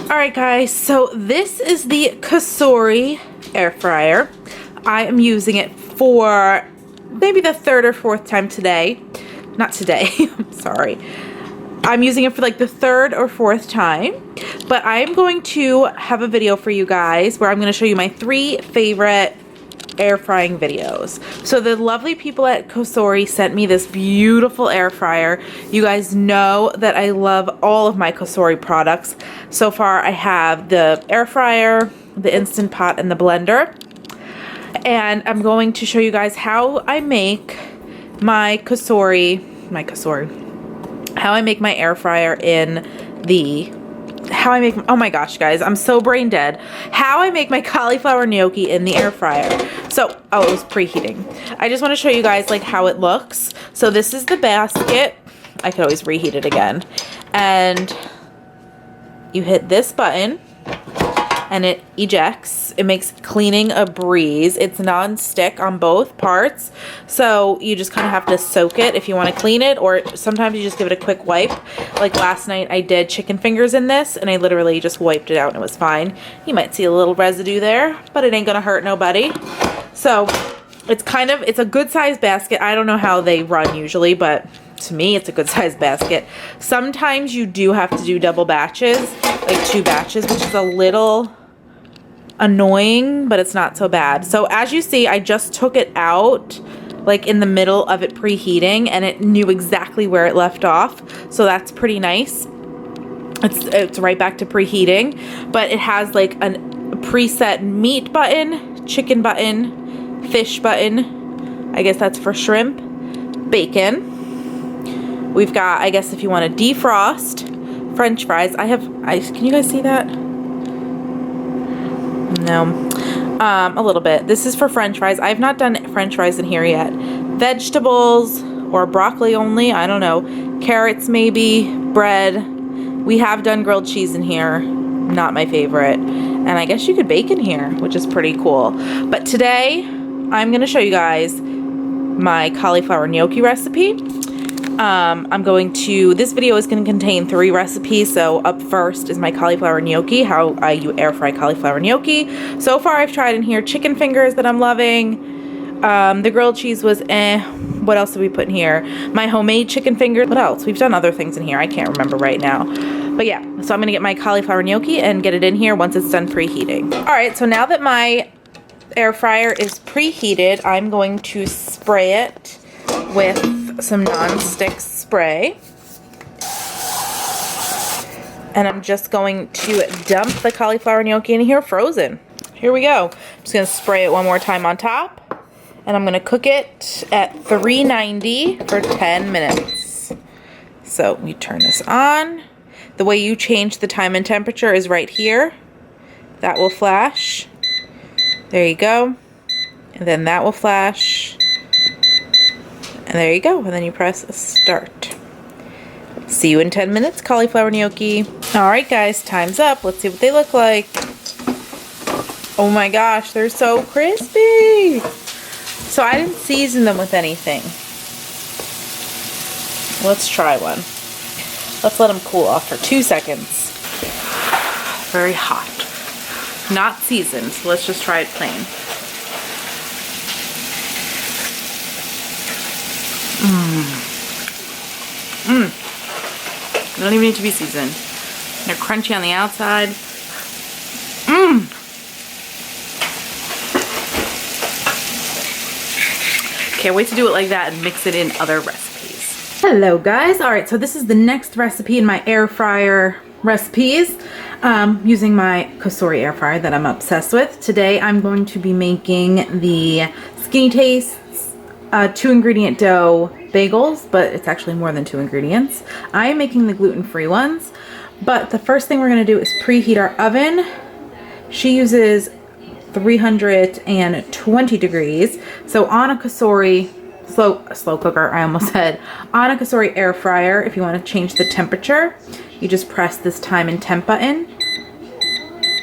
Alright guys, so this is the Kasoori Air Fryer. I am using it for maybe the third or fourth time today. Not today, I'm sorry. I'm using it for like the third or fourth time. But I'm going to have a video for you guys where I'm going to show you my 3 favorite air frying videos. So the lovely people at Cosori sent me this beautiful air fryer. You guys know that I love all of my Cosori products. So far I have the air fryer, the Instant Pot, and the blender. And I'm going to show you guys how I make my how I make my air fryer in the oh my gosh guys, I'm so brain dead. How I make my cauliflower gnocchi in the air fryer. So, oh, it was preheating. I just want to show you guys like how it looks. So this is the basket. I could always reheat it again. And you hit this button and it ejects. It makes cleaning a breeze. It's non-stick on both parts. So you just kind of have to soak it if you want to clean it, or sometimes you just give it a quick wipe. Like last night I did chicken fingers in this and I literally just wiped it out and it was fine. You might see a little residue there, but it ain't gonna hurt nobody. So it's a good sized basket. I don't know how they run usually, but to me it's a good sized basket. Sometimes you do have to do double batches, like 2 batches, which is a little annoying, but it's not so bad. So as you see, I just took it out like in the middle of it preheating and it knew exactly where it left off. So that's pretty nice. It's right back to preheating, but it has like a preset meat button, chicken button, fish button. I guess that's for shrimp, bacon. We've got, I guess if you want to defrost, French fries. Can you guys see that? No. A little bit. This is for French fries. I've not done French fries in here yet. Vegetables or broccoli only. I don't know. Carrots maybe. Bread. We have done grilled cheese in here. Not my favorite. And I guess you could bake in here, which is pretty cool. But today, I'm going to show you guys my cauliflower gnocchi recipe. This video is going to contain 3 recipes. So up first is my cauliflower gnocchi, how I air fry cauliflower gnocchi. So far I've tried in here chicken fingers that I'm loving. The grilled cheese was What else did we put in here? My homemade chicken fingers. What else? We've done other things in here. I can't remember right now. But yeah, so I'm going to get my cauliflower gnocchi and get it in here once it's done preheating. Alright, so now that my air fryer is preheated, I'm going to spray it with some non-stick spray, and I'm just going to dump the cauliflower gnocchi in here frozen. Here we go. I'm just going to spray it one more time on top, and I'm going to cook it at 390 for 10 minutes. So we turn this on. The way you change the time and temperature is right here. That will flash. There you go. And then that will flash. And there you go, and then you press start. See you in 10 minutes, cauliflower gnocchi. Alright guys, time's up. Let's see what they look like. Oh my gosh, they're so crispy. So I didn't season them with anything. Let's try one. Let's let them cool off for 2 seconds. Very hot. Not seasoned, so let's just try it plain. They don't even need to be seasoned. They're crunchy on the outside. Can't wait to do it like that and mix it in other recipes. Hello guys. Alright, so this is the next recipe in my air fryer recipes. Using my Cosori Air Fryer that I'm obsessed with. Today I'm going to be making the Skinny Tastes 2-ingredient dough bagels, but it's actually more than 2 ingredients. I am making the gluten-free ones, but the first thing we're going to do is preheat our oven. She uses 320 degrees. So on a Cosori slow cooker, I almost said, on a Cosori air fryer, if you want to change the temperature, you just press this time and temp button.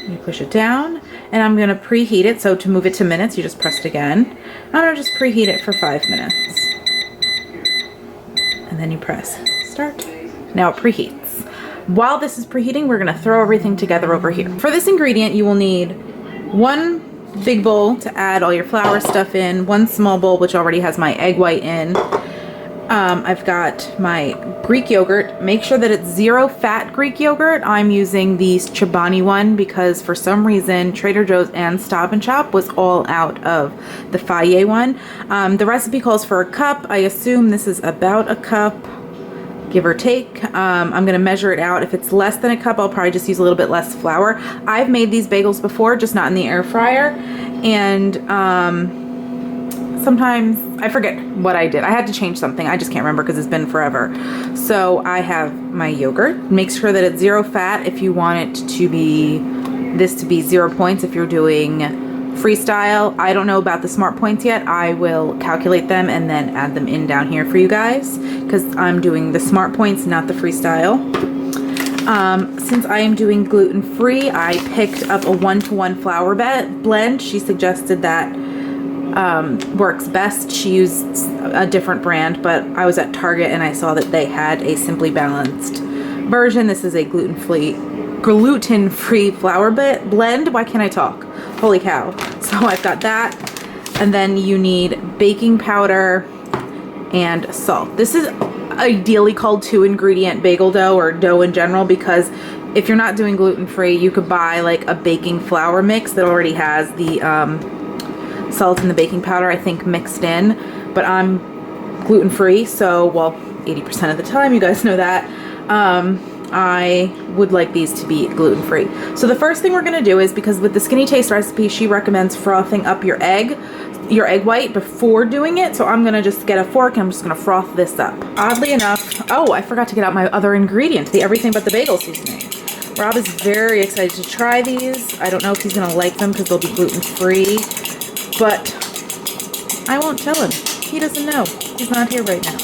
You push it down, and I'm going to preheat it. So to move it to minutes, you just press it again. I'm going to just preheat it for 5 minutes. And then you press start. Now it preheats. While this is preheating, we're gonna throw everything together over here. For this ingredient, you will need 1 big bowl to add all your flour stuff in, 1 small bowl which already has my egg white in. I've got my Greek yogurt. Make sure that it's 0 fat Greek yogurt. I'm using the Chobani one because for some reason Trader Joe's and Stop and Shop was all out of the Fage one. The recipe calls for a cup. I assume this is about a cup, give or take. I'm gonna measure it out. If it's less than a cup, I'll probably just use a little bit less flour. I've made these bagels before, just not in the air fryer. And sometimes I forget what I did. I had to change something. I just can't remember because it's been forever. So I have my yogurt. Make sure that it's 0 fat if you want it to be, this to be 0 points if you're doing freestyle. I don't know about the smart points yet. I will calculate them and then add them in down here for you guys because I'm doing the smart points, not the freestyle. Since I am doing gluten-free, I picked up a 1-to-1 flour blend. She suggested that works best. She used a different brand, but I was at Target and I saw that they had a Simply Balanced version. This is a gluten-free flour blend. Why can't I talk? Holy cow. So I've got that. And then you need baking powder and salt. This is ideally called 2-ingredient bagel dough or dough in general because if you're not doing gluten-free, you could buy like a baking flour mix that already has the salt and the baking powder, I think, mixed in. But I'm gluten-free, so, well, 80% of the time, you guys know that. I would like these to be gluten-free. So the first thing we're gonna do is, because with the Skinny Taste recipe, she recommends frothing up your egg white before doing it. So I'm gonna just get a fork and I'm just gonna froth this up. Oddly enough, oh, I forgot to get out my other ingredient, the everything but the bagel seasoning. Rob is very excited to try these. I don't know if he's gonna like them because they'll be gluten-free, but I won't tell him. He doesn't know. He's not here right now.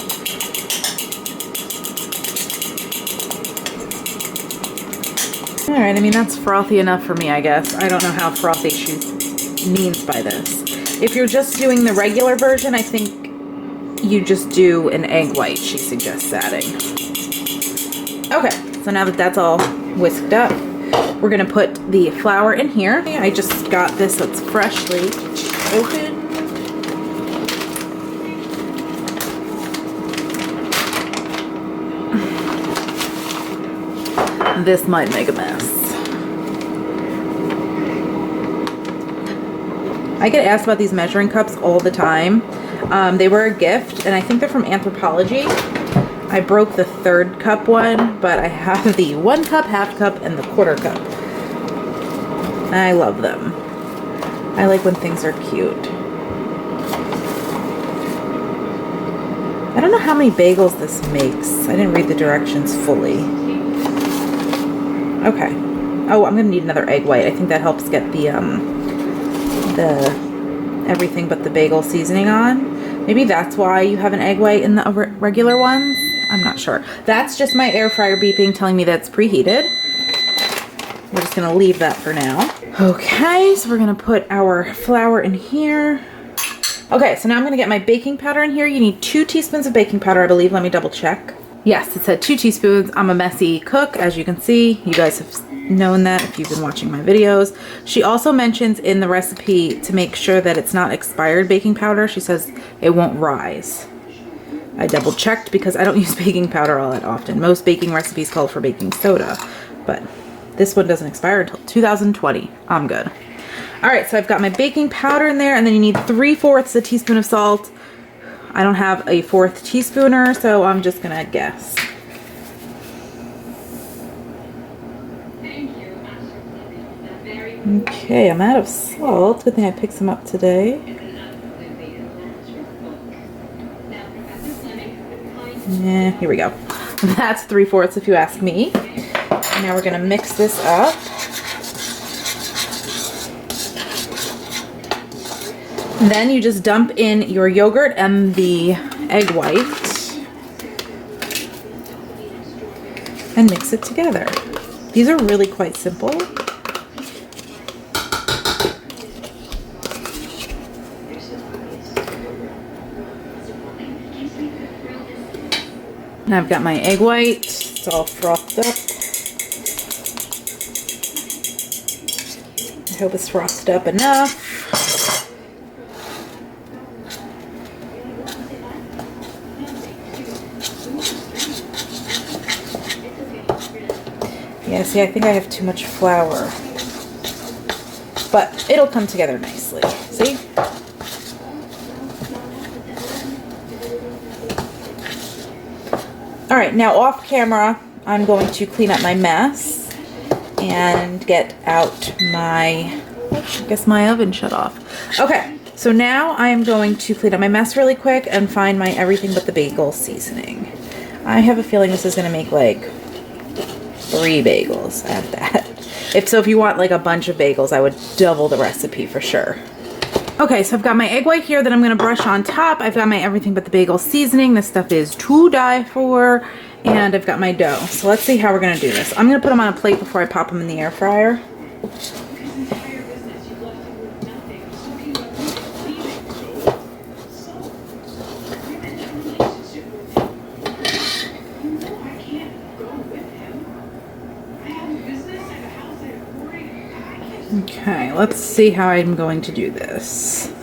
All right, I mean, that's frothy enough for me, I guess. I don't know how frothy she means by this. If you're just doing the regular version, I think you just do an egg white, she suggests adding. Okay, so now that that's all whisked up, we're gonna put the flour in here. I just got this that's freshly open. This might make a mess. I get asked about these measuring cups all the time. They were a gift, and I think they're from Anthropologie. I broke the 3rd cup one, but I have the 1 cup, half cup, and the 1/4 cup. I love them. I like when things are cute. I don't know how many bagels this makes. I didn't read the directions fully. Okay. Oh, I'm gonna need another egg white. I think that helps get the everything but the bagel seasoning on. Maybe that's why you have an egg white in the regular ones. I'm not sure. That's just my air fryer beeping telling me that's preheated. We're just gonna leave that for now. Okay, so we're gonna put our flour in here. Okay, so now I'm gonna get my baking powder in here. You need 2 teaspoons of baking powder, I believe. Let me double check. Yes, it said 2 teaspoons. I'm a messy cook, as you can see. You guys have known that if you've been watching my videos. She also mentions in the recipe to make sure that it's not expired baking powder. She says it won't rise. I double checked because I don't use baking powder all that often. Most baking recipes call for baking soda, but this one doesn't expire until 2020. I'm good. All right, so I've got my baking powder in there, and then you need 3/4 a teaspoon of salt. I don't have a 4th teaspoon, so I'm just gonna guess. Okay, I'm out of salt. Good thing I picked some up today. Yeah, here we go. That's 3/4 if you ask me. Now we're gonna mix this up. Then you just dump in your yogurt and the egg white and mix it together. These are really quite simple. Now I've got my egg white. It's all frothed up. hope it's frosted up enough. Yeah, see, I think I have too much flour. But it'll come together nicely. See? Alright, now off camera, I'm going to clean up my mess and get out my, I guess my oven shut off. Okay, so now I am going to clean up my mess really quick and find my everything but the bagel seasoning. I have a feeling this is going to make like 3 bagels at that. If you want like a bunch of bagels, I would double the recipe for sure. Okay, so I've got my egg white here that I'm gonna brush on top. I've got my everything but the bagel seasoning. This stuff is to die for. And I've got my dough. So let's see how we're gonna do this. I'm gonna put them on a plate before I pop them in the air fryer. Okay, let's see how I'm going to do this.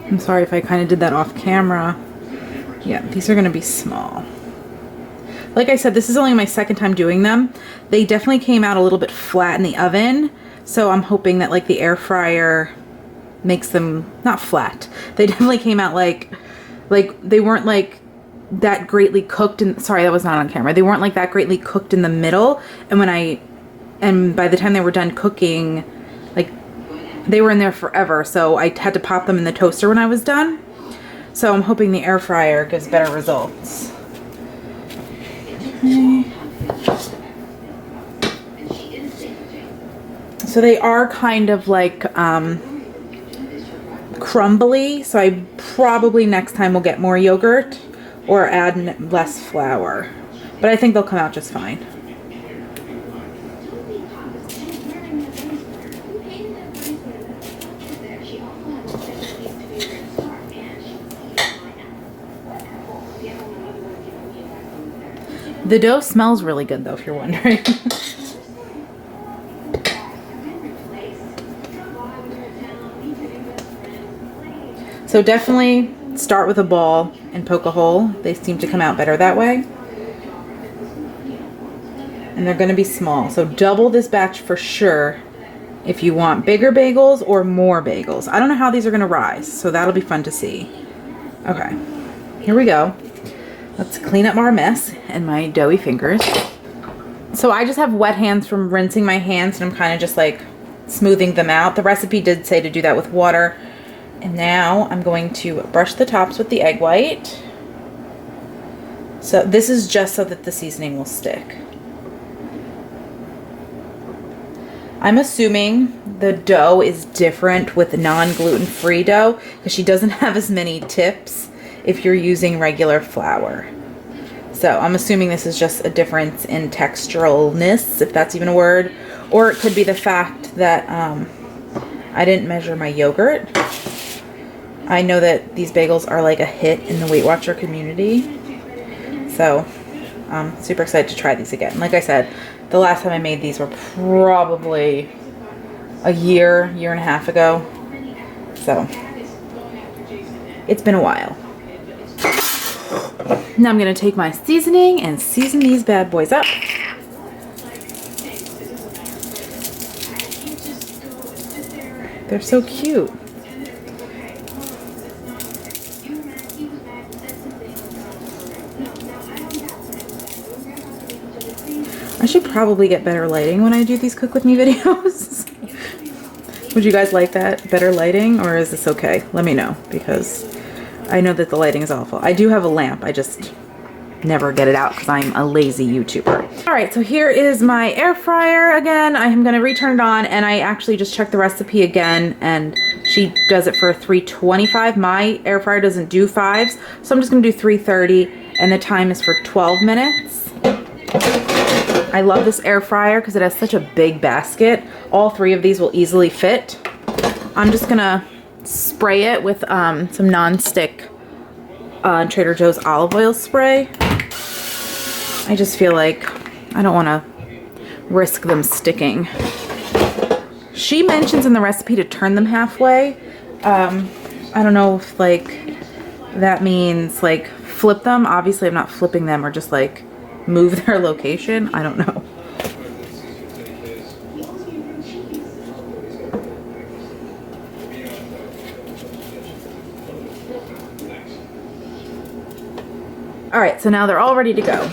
I'm sorry if I kind of did that off camera. Yeah, these are going to be small. Like I said, this is only my second time doing them. They definitely came out a little bit flat in the oven, so I'm hoping that like the air fryer makes them not flat. They definitely came out like they weren't like that greatly cooked in, sorry, that was not on camera. They weren't like that greatly cooked in the middle, and by the time they were done cooking, like they were in there forever, so I had to pop them in the toaster when I was done. So I'm hoping the air fryer gives better results. Okay. So they are kind of like crumbly, so I probably next time will get more yogurt or add less flour. But I think they'll come out just fine. The dough smells really good though, if you're wondering. So definitely start with a ball and poke a hole. They seem to come out better that way. And they're going to be small. So double this batch for sure if you want bigger bagels or more bagels. I don't know how these are going to rise, so that'll be fun to see. Okay, here we go. Let's clean up our mess and my doughy fingers. So I just have wet hands from rinsing my hands, and I'm kind of just like smoothing them out. The recipe did say to do that with water. And now I'm going to brush the tops with the egg white. So this is just so that the seasoning will stick. I'm assuming the dough is different with non-gluten-free dough because she doesn't have as many tips if you're using regular flour. So I'm assuming this is just a difference in texturalness, if that's even a word. Or it could be the fact that I didn't measure my yogurt. I know that these bagels are like a hit in the Weight Watcher community. So I'm super excited to try these again. Like I said, the last time I made these were probably a year and a half ago. So it's been a while. Now I'm going to take my seasoning and season these bad boys up. They're so cute. I should probably get better lighting when I do these cook with me videos. Would you guys like that? Better lighting, or is this okay? Let me know, because I know that the lighting is awful. I do have a lamp. I just never get it out because I'm a lazy YouTuber. All right, so here is my air fryer again. I'm going to return it on, and I actually just checked the recipe again, and she does it for 325. My air fryer doesn't do 5s, so I'm just going to do 330, and the time is for 12 minutes. I love this air fryer because it has such a big basket. All 3 of these will easily fit. I'm just gonna spray it with some non-stick Trader Joe's olive oil spray. I just feel like I don't want to risk them sticking. She mentions in the recipe to turn them halfway. I don't know if like that means like flip them. Obviously I'm not flipping them, or just like move their location. I don't know. All right, so now they're all ready to go.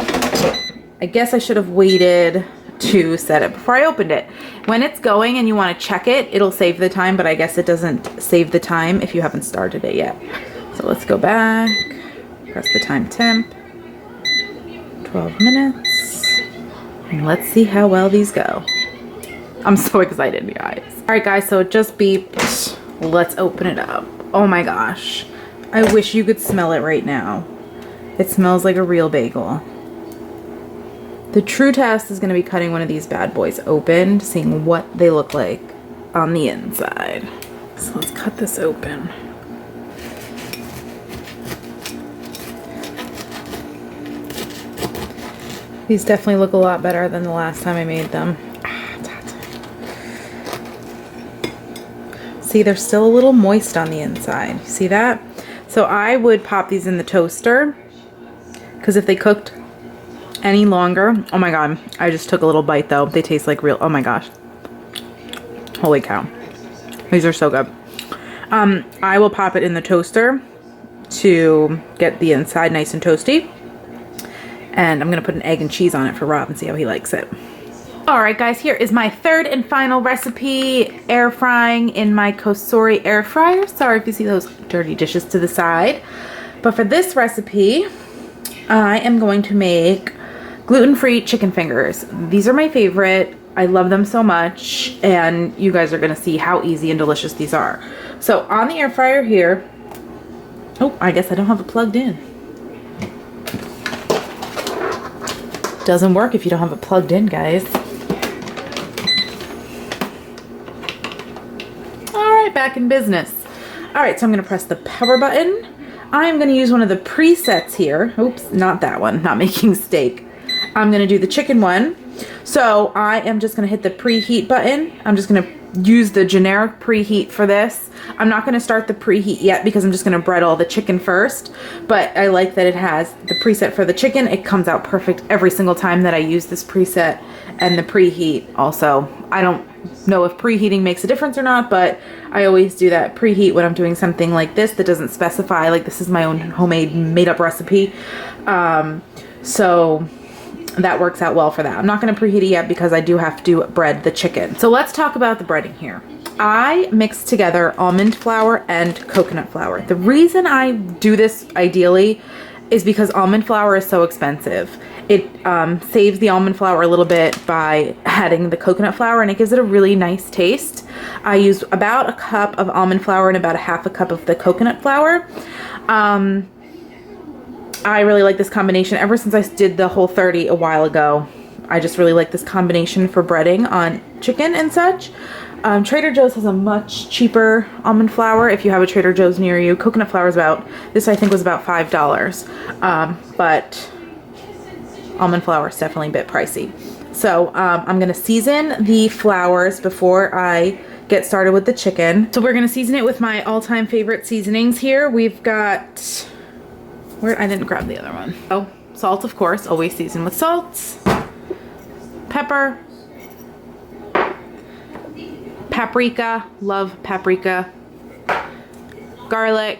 I guess I should have waited to set it before I opened it. When it's going and you want to check it, it'll save the time, but I guess it doesn't save the time if you haven't started it yet. So let's go back, press the time temp, 12 minutes, and let's see how well these go. I'm so excited, guys. All right, guys, so it just beeped. Let's open it up. Oh my gosh. I wish you could smell it right now. It smells like a real bagel. The true test is going to be cutting one of these bad boys open, seeing what they look like on the inside. So let's cut this open. These definitely look a lot better than the last time I made them. See, they're still a little moist on the inside. You see that? So I would pop these in the toaster, because if they cooked any longer, oh my god, I just took a little bite though. They taste like real, oh my gosh. Holy cow. These are so good. I will pop it in the toaster to get the inside nice and toasty. And I'm gonna put an egg and cheese on it for Rob and see how he likes it. All right, guys, here is my third and final recipe, air frying in my Kasoori Air Fryer. Sorry if you see those dirty dishes to the side. But for this recipe, I am going to make gluten-free chicken fingers. These are my favorite. I love them so much, and you guys are gonna see how easy and delicious these are. So on the air fryer here, oh, I guess I don't have it plugged in. Doesn't work if you don't have it plugged in, guys. All right, back in business. All right, so I'm gonna press the power button. I'm gonna use one of the presets here. Oops, not that one, not making steak. I'm gonna do the chicken one. So I am just gonna hit the preheat button. I'm just gonna use the generic preheat for this. I'm not gonna start the preheat yet because I'm just gonna bread all the chicken first. But I like that it has the preset for the chicken. It comes out perfect every single time that I use this preset, and the preheat also. I don't know if preheating makes a difference or not, but I always do that preheat when I'm doing something like this that doesn't specify, like this is my own homemade made up recipe. So that works out well for that. I'm not going to preheat it yet because I do have to bread the chicken. So let's talk about the breading here. I mix together almond flour and coconut flour. The reason I do this ideally is because almond flour is so expensive. It saves the almond flour a little bit by adding the coconut flour, and it gives it a really nice taste. I use about a cup of almond flour and about a half a cup of the coconut flour. I really like this combination. Ever since I did the Whole30 a while ago, I just really like this combination for breading on chicken and such. Trader Joe's has a much cheaper almond flour if you have a Trader Joe's near you. Coconut flour is about, this I think was about $5, but almond flour is definitely a bit pricey. So I'm gonna season the flours before I get started with the chicken. So we're gonna season it with my all-time favorite seasonings here. We've got, I didn't grab the other one. Oh, salt, of course, always season with salt. Pepper. Paprika, love paprika. Garlic.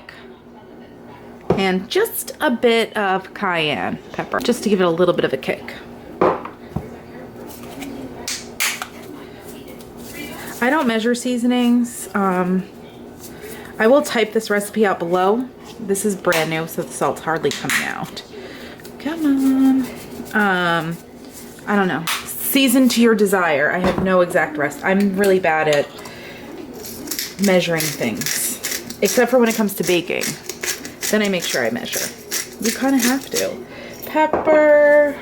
And just a bit of cayenne pepper, just to give it a little bit of a kick. I don't measure seasonings. I will type this recipe out below. This is brand new, so the salt's hardly coming out. Come on. I don't know. Season to your desire. I have no exact recipe. I'm really bad at measuring things, except for when it comes to baking. Then I make sure I measure. You kind of have to. Pepper.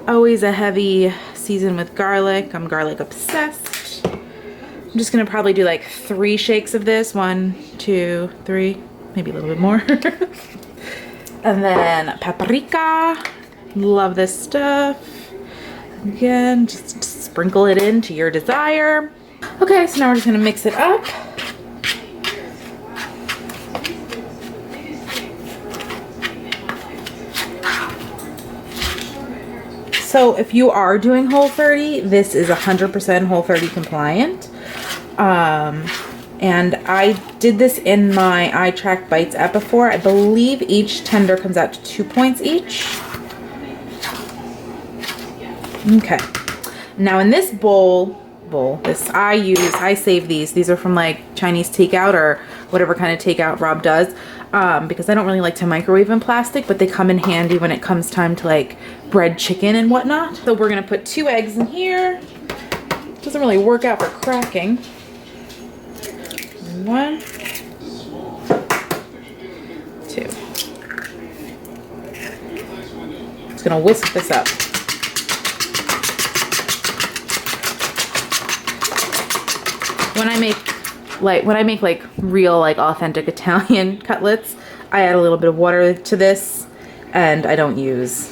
Always a heavy season with garlic. I'm garlic obsessed. I'm just gonna probably do like 3 shakes of this. 1, 2, 3. Maybe a little bit more. And then paprika. Love this stuff. Again, just sprinkle it in to your desire. Okay, so now we're just gonna mix it up. So if you are doing Whole30, this is 100% Whole30 compliant. And I did this in my iTrack Bites app before. I believe each tender comes out to 2 points each. Okay. Now in this bowl, I save these. These are from like Chinese takeout or whatever kind of takeout Rob does. Because I don't really like to microwave in plastic, but they come in handy when it comes time to like bread chicken and whatnot. So we're gonna put 2 eggs in here. Doesn't really work out for cracking. 1, 2. Just gonna whisk this up. When I make like real like authentic Italian cutlets, I add a little bit of water to this, and I don't use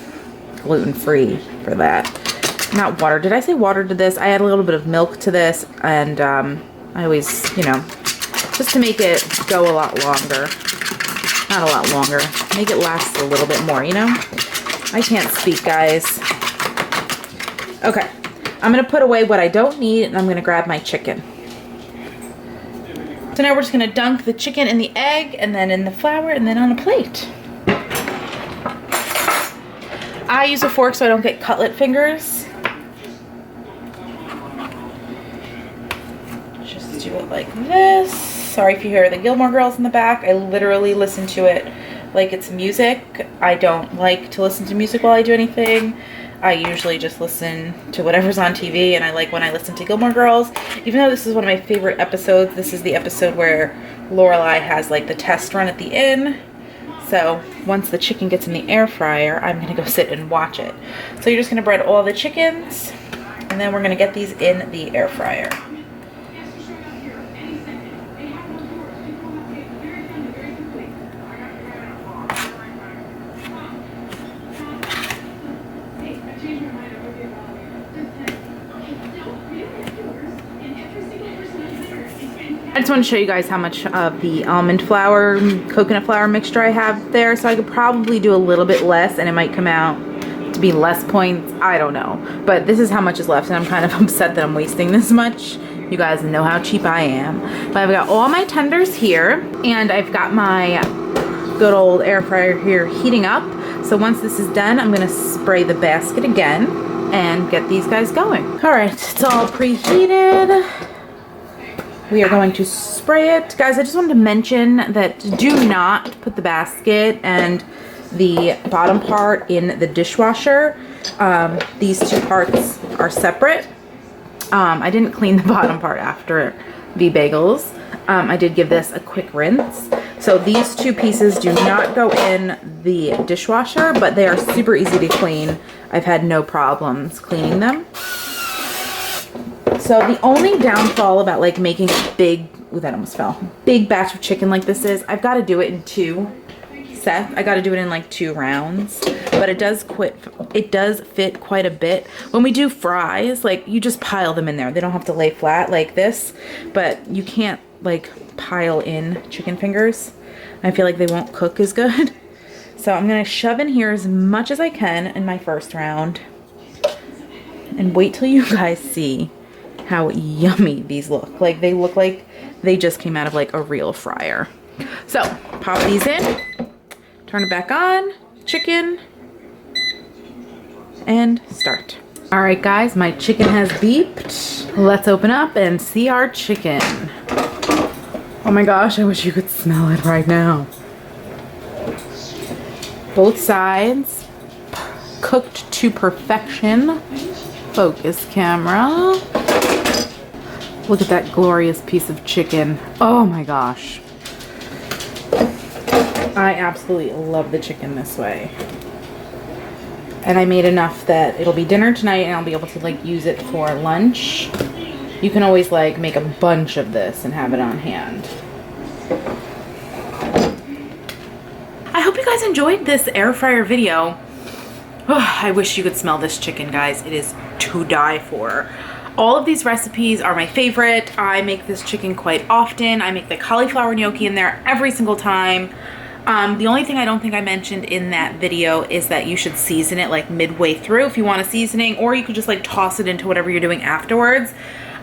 gluten-free for that. Not water. Did I say water to this? I add a little bit of milk to this, and I always, you know, just to make it go a lot longer. Not a lot longer. Make it last a little bit more, you know? I can't speak, guys. Okay. I'm going to put away what I don't need, and I'm going to grab my chicken. So now we're just going to dunk the chicken in the egg, and then in the flour, and then on a plate. I use a fork so I don't get cutlet fingers. Just do it like this. Sorry if you hear the Gilmore Girls in the back. I literally listen to it like it's music. I don't like to listen to music while I do anything. I usually just listen to whatever's on TV, and I like when I listen to Gilmore Girls. Even though this is one of my favorite episodes, this is the episode where Lorelai has like the test run at the inn. So once the chicken gets in the air fryer, I'm gonna go sit and watch it. So you're just gonna bread all the chickens, and then we're gonna get these in the air fryer. I just want to show you guys how much of the almond flour, coconut flour mixture I have there. So I could probably do a little bit less, and it might come out to be less points. I don't know. But this is how much is left, and I'm kind of upset that I'm wasting this much. You guys know how cheap I am. But I've got all my tenders here, and I've got my good old air fryer here heating up. So once this is done, I'm going to spray the basket again and get these guys going. All right, it's all preheated. We are going to spray it. Guys, I just wanted to mention that do not put the basket and the bottom part in the dishwasher. These two parts are separate. I didn't clean the bottom part after the bagels. I did give this a quick rinse. So these two pieces do not go in the dishwasher, but they are super easy to clean. I've had no problems cleaning them. So the only downfall about like making a big, ooh, that almost fell, big batch of chicken like this is I've got to do it in 2 sets. I got to do it in like 2 rounds, but it does fit quite a bit. When we do fries, like you just pile them in there. They don't have to lay flat like this, but you can't like pile in chicken fingers. I feel like they won't cook as good. So I'm going to shove in here as much as I can in my first round and wait till you guys see how yummy these look. Like they look like they just came out of like a real fryer. So pop these in, turn it back on, chicken, and start. All right guys, my chicken has beeped. Let's open up and see our chicken. Oh my gosh, I wish you could smell it right now. Both sides cooked to perfection. Focus camera. Look at that glorious piece of chicken. Oh my gosh. I absolutely love the chicken this way. And I made enough that it'll be dinner tonight, and I'll be able to like use it for lunch. You can always like make a bunch of this and have it on hand. I hope you guys enjoyed this air fryer video. Oh, I wish you could smell this chicken, guys. It is to die for. All of these recipes are my favorite. I make this chicken quite often. I make the cauliflower gnocchi in there every single time. The only thing I don't think I mentioned in that video is that you should season it like midway through if you want a seasoning, or you could just like toss it into whatever you're doing afterwards.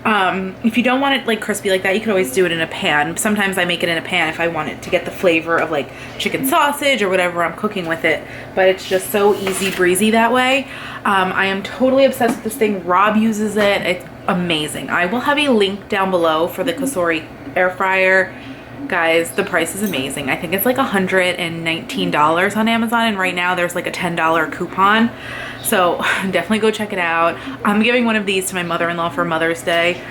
If you don't want it like crispy like that, you could always do it in a pan. Sometimes I make it in a pan if I want it to get the flavor of like chicken sausage or whatever I'm cooking with it, but it's just so easy breezy that way. I am totally obsessed with this thing. Rob uses it. It's amazing. I will have a link down below for the Kasoori Air Fryer. Guys, the price is amazing. I think it's like $119 on Amazon, and right now there's like a $10 coupon. So definitely go check it out. I'm giving one of these to my mother-in-law for Mother's Day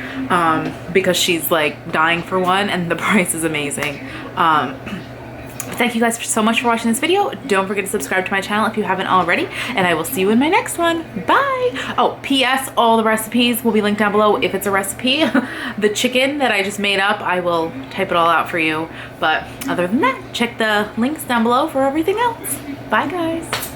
because she's like dying for one, and the price is amazing. Thank you guys so much for watching this video. Don't forget to subscribe to my channel if you haven't already, and I will see you in my next one. Bye. Oh, P.S. all the recipes will be linked down below if it's a recipe. The chicken that I just made up, I will type it all out for you. But other than that, check the links down below for everything else. Bye, guys.